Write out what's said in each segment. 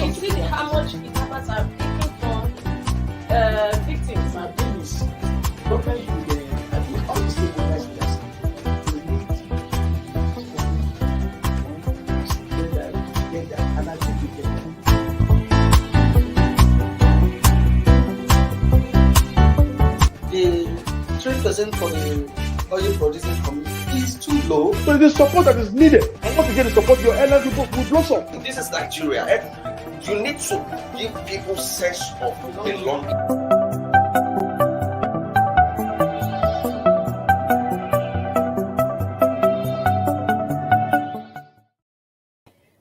you see how much kidnappers are taking from victims. My thing is, government will, I think all the stakeholders will listen. Get that, and I think we get that. The 3% for the oil producing community is too low. So the support that is needed, and once you get the support, your airline people will blossom. This is Nigeria. You need to give people sense of belonging.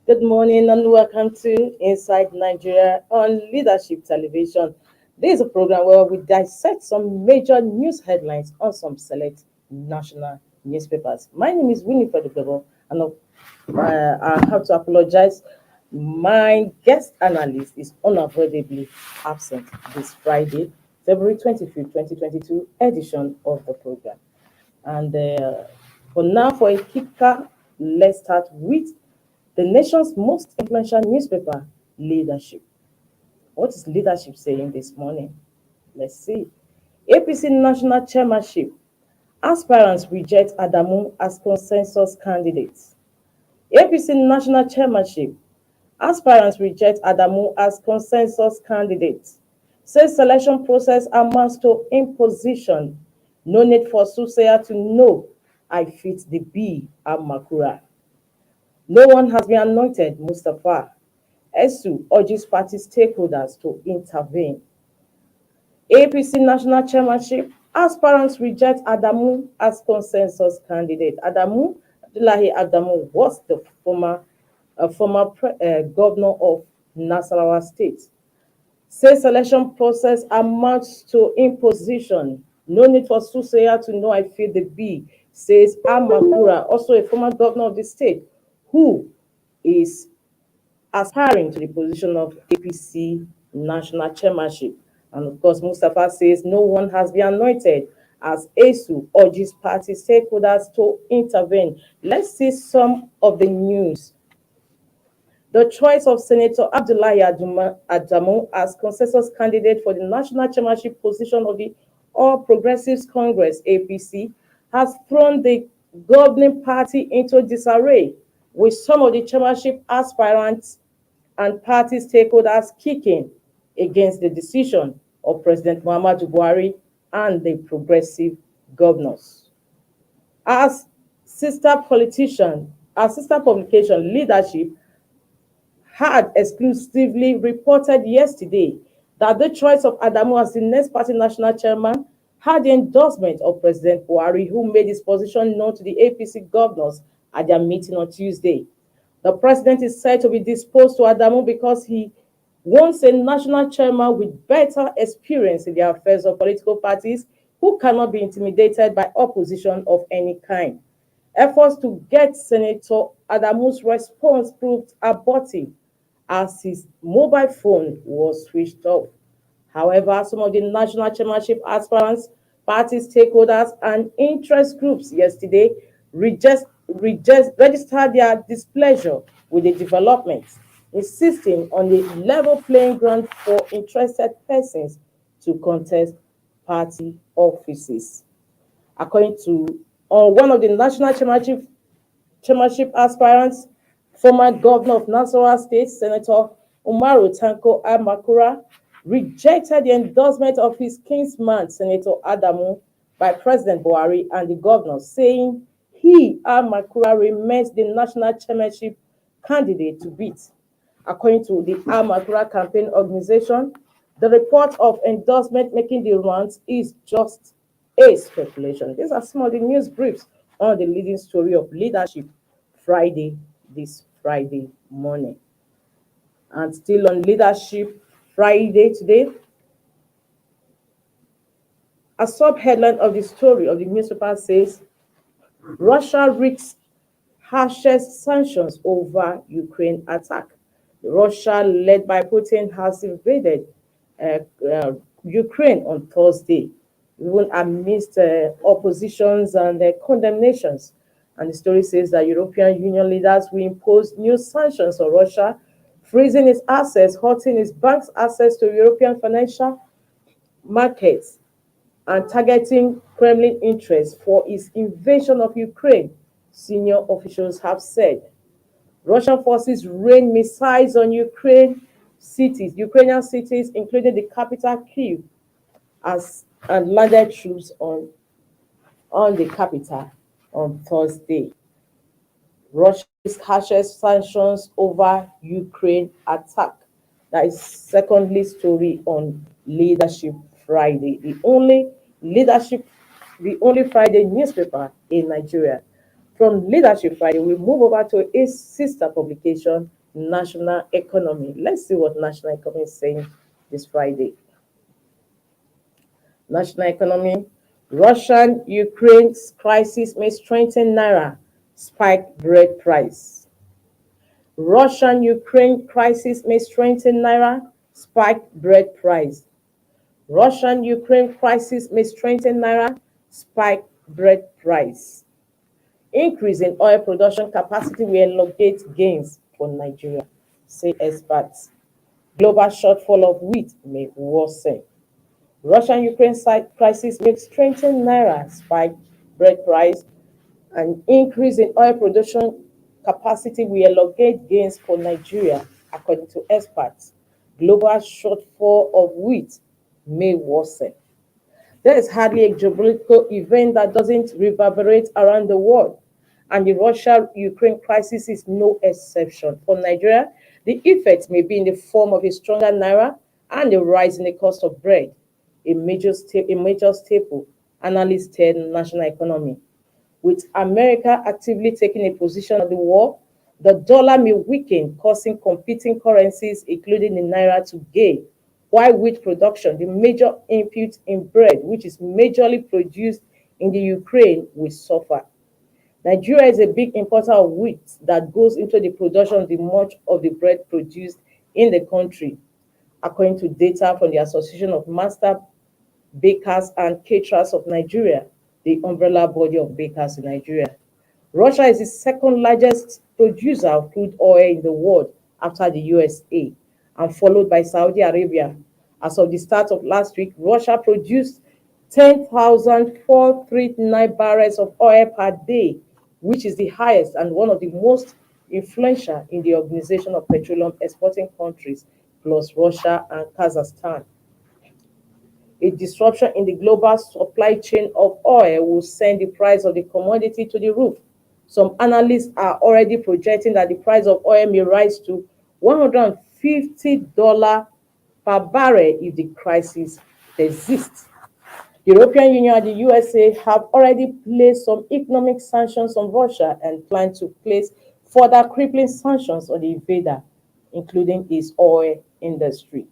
Good morning and welcome to Inside Nigeria on Leadership Television. This is a program where we dissect some major news headlines on some select national newspapers. My name is Winifred Ogebo, and I have to apologize. My guest analyst is unavoidably absent this Friday, February 25th, 2022 edition of the program. And for now, for a kicker, let's start with the nation's most influential newspaper, Leadership. What is Leadership saying this morning? Let's see. APC National Chairmanship. Aspirants reject Adamu as consensus candidates. APC National Chairmanship. Aspirants reject Adamu as consensus candidates. Says selection process amounts to imposition. No need for soothsayer to know I fit the B, Amakura. No one has been anointed, Mustafa. ESU urges party stakeholders to intervene. APC National Chairmanship. Aspirants reject Adamu as consensus candidate. Abdullahi Adamu was the former governor of Nasarawa State. Says selection process amounts to imposition. No need for soothsayer to know I feel the B, says Amakura, also a former governor of the state, who is aspiring to the position of APC National Chairmanship. And of course, Mustafa says no one has been anointed, as ESU urges party stakeholders to intervene. Let's see some of the news. The choice of Senator Abdullahi Adamu as consensus candidate for the national chairmanship position of the All Progressives Congress, APC, has thrown the governing party into disarray, with some of the chairmanship aspirants and party stakeholders kicking against the decision of President Muhammadu Buhari and the progressive governors. As sister publication, Leadership had exclusively reported yesterday that the choice of Adamu as the next party national chairman had the endorsement of President Buhari, who made his position known to the APC governors at their meeting on Tuesday. The president is said to be disposed to Adamu because he wants a national chairman with better experience in the affairs of political parties who cannot be intimidated by opposition of any kind. Efforts to get Senator Adamu's response proved abortive, as his mobile phone was switched off. However, some of the national chairmanship aspirants, party stakeholders, and interest groups yesterday registered their displeasure with the developments, insisting on a level playing ground for interested persons to contest party offices. According to one of the national chairmanship aspirants, former governor of Nasarawa State, Senator Umaru Tanko Amakura, rejected the endorsement of his kinsman, Senator Adamu, by President Buhari and the governor, saying he, Amakura, remains the national chairmanship candidate to beat. According to the Amakura campaign organization, the report of endorsement making the rounds is just a speculation. These are some of the news briefs on the leading story of Leadership this Friday morning. And still on Leadership Friday today, a sub-headline of the story of the newspaper says, Russia risks harshest sanctions over Ukraine attack. Russia, led by Putin, has invaded Ukraine on Thursday, even amidst oppositions and condemnations. And the story says that European Union leaders will impose new sanctions on Russia freezing its access, halting its bank's access to European financial markets, and targeting Kremlin interests for its invasion of Ukraine, senior officials have said. Russian forces rained missiles on Ukrainian cities, including the capital Kyiv, and landed troops on the capital on Thursday. Russia's harshest sanctions over Ukraine attack. That is secondly story on Leadership Friday, leadership, the only Friday newspaper in Nigeria. From Leadership Friday, we move over to its sister publication, National Economy. Let's see what National Economy is saying this Friday. National Economy. Russian-Ukraine crisis may strengthen Naira, spike bread price. Russian-Ukraine crisis may strengthen Naira, spike bread price. Russian-Ukraine crisis may strengthen Naira, spike bread price. Increase in oil production capacity will elongate gains for Nigeria, say experts. Global shortfall of wheat may worsen. Russian-Ukraine crisis may strengthen Naira, spike bread price. An increase in oil production capacity will elongate gains for Nigeria, according to experts. Global shortfall of wheat may worsen. There is hardly a geopolitical event that doesn't reverberate around the world, and the Russia-Ukraine crisis is no exception. For Nigeria, the effects may be in the form of a stronger naira and a rise in the cost of bread, a major staple, analysts tell National Economy. With America actively taking a position on the war, the dollar may weaken, causing competing currencies, including the naira, to gain, while wheat production, the major input in bread, which is majorly produced in the Ukraine, will suffer. Nigeria is a big importer of wheat that goes into the production of the much of the bread produced in the country, according to data from the Association of Master Bakers and Caterers of Nigeria, the umbrella body of bakers in Nigeria. Russia is the second largest producer of crude oil in the world after the USA and followed by Saudi Arabia. As of the start of last week, Russia produced 10,439 barrels of oil per day, which is the highest and one of the most influential in the Organization of Petroleum Exporting Countries, plus Russia and Kazakhstan. A disruption in the global supply chain of oil will send the price of the commodity to the roof. Some analysts are already projecting that the price of oil may rise to $150 per barrel if the crisis persists. The European Union and the USA have already placed some economic sanctions on Russia and plan to place further crippling sanctions on the invader, including its oil industry.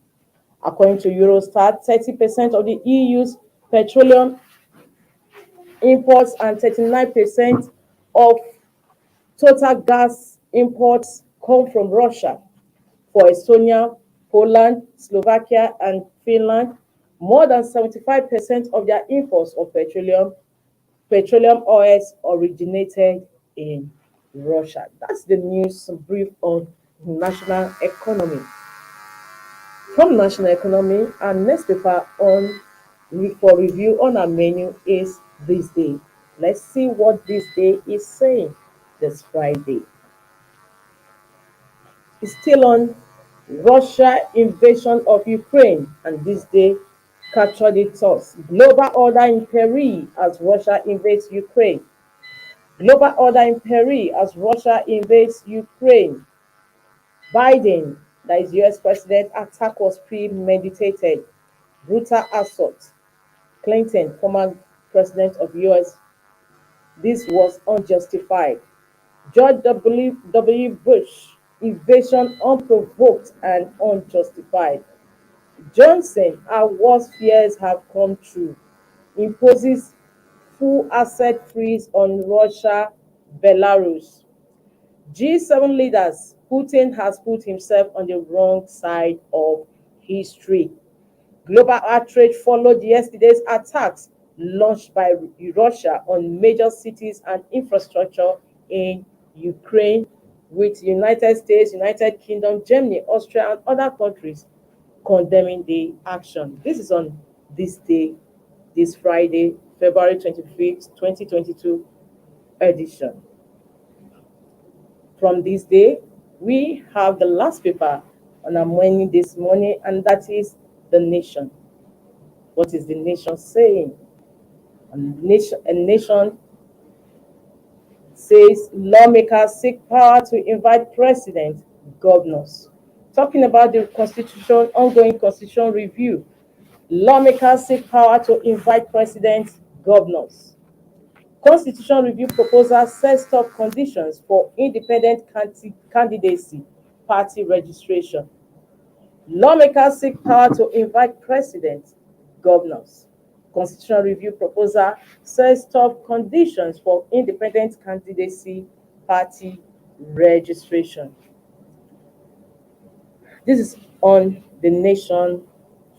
According to Eurostat, 30% of the EU's petroleum imports and 39% of total gas imports come from Russia. For Estonia, Poland, Slovakia, and Finland, more than 75% of their imports of petroleum oils originated in Russia. That's the news brief on national economy. From National Economy, our next paper on for review on our menu is This Day. Let's see what This Day is saying this Friday. It's still on Russia invasion of Ukraine, and This Day captured the thoughts. Global order in peril as Russia invades Ukraine. Global order in peril as Russia invades Ukraine. Biden, that is US president, attack was premeditated. Brutal assault. Clinton, former president of US, this was unjustified. George W. Bush, invasion unprovoked and unjustified. Johnson, our worst fears have come true. Imposes full asset freeze on Russia, Belarus. G7 leaders, Putin has put himself on the wrong side of history. Global outrage followed yesterday's attacks launched by Russia on major cities and infrastructure in Ukraine, with United States, United Kingdom, Germany, Austria, and other countries condemning the action. This is on this day, this Friday, February 25th, 2022 edition. From this day, we have the last paper on our morning this morning, and that is The Nation. What is the nation saying? A nation says lawmakers seek power to invite president, governors. Talking about the constitution, ongoing constitution review, lawmakers seek power to invite president, governors. Constitution review proposal sets top conditions for independent candidacy, party registration. Lawmakers seek power to invite president, governors. Constitutional review proposal sets top conditions for independent candidacy, party registration. This is on The Nation,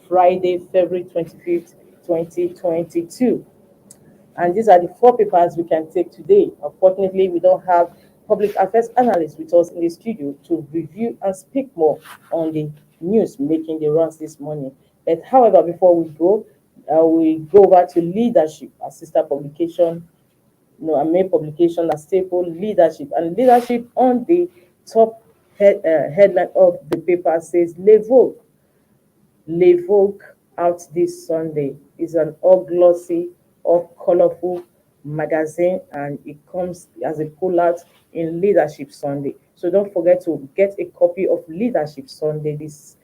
Friday, February 25th, 2022. And these are the four papers we can take today. Unfortunately, we don't have public affairs analysts with us in the studio to review and speak more on the news making the rounds this morning. But however, before we go over to leadership, our sister publication, our main publication, a staple leadership. And leadership on the top headline of the paper says, L'Evoque out this Sunday. Is an all glossy, all colorful magazine, and it comes as a pullout in Leadership Sunday. So don't forget to get a copy of Leadership Sunday this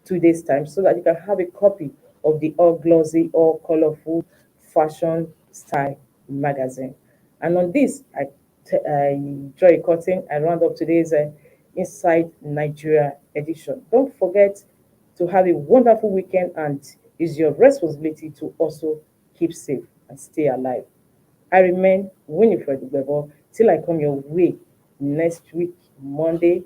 2 days time, so that you can have a copy of the all glossy, all colorful fashion style magazine. And on this, I draw a curtain. I round up today's Inside Nigeria edition. Don't forget to have a wonderful weekend, and it's your responsibility to also keep safe and stay alive. I remain Winifred Ubebo till I come your way next week, Monday.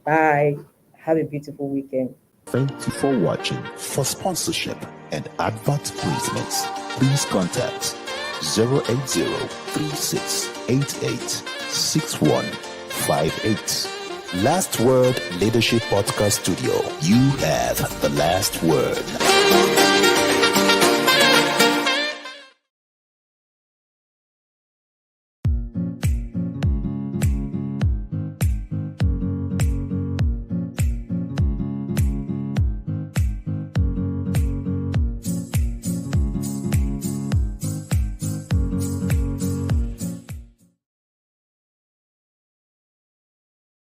Bye. Have a beautiful weekend. Thank you for watching. For sponsorship and advert placements, please contact 080-3688-6158. Last Word Leadership Podcast Studio. You have the last word.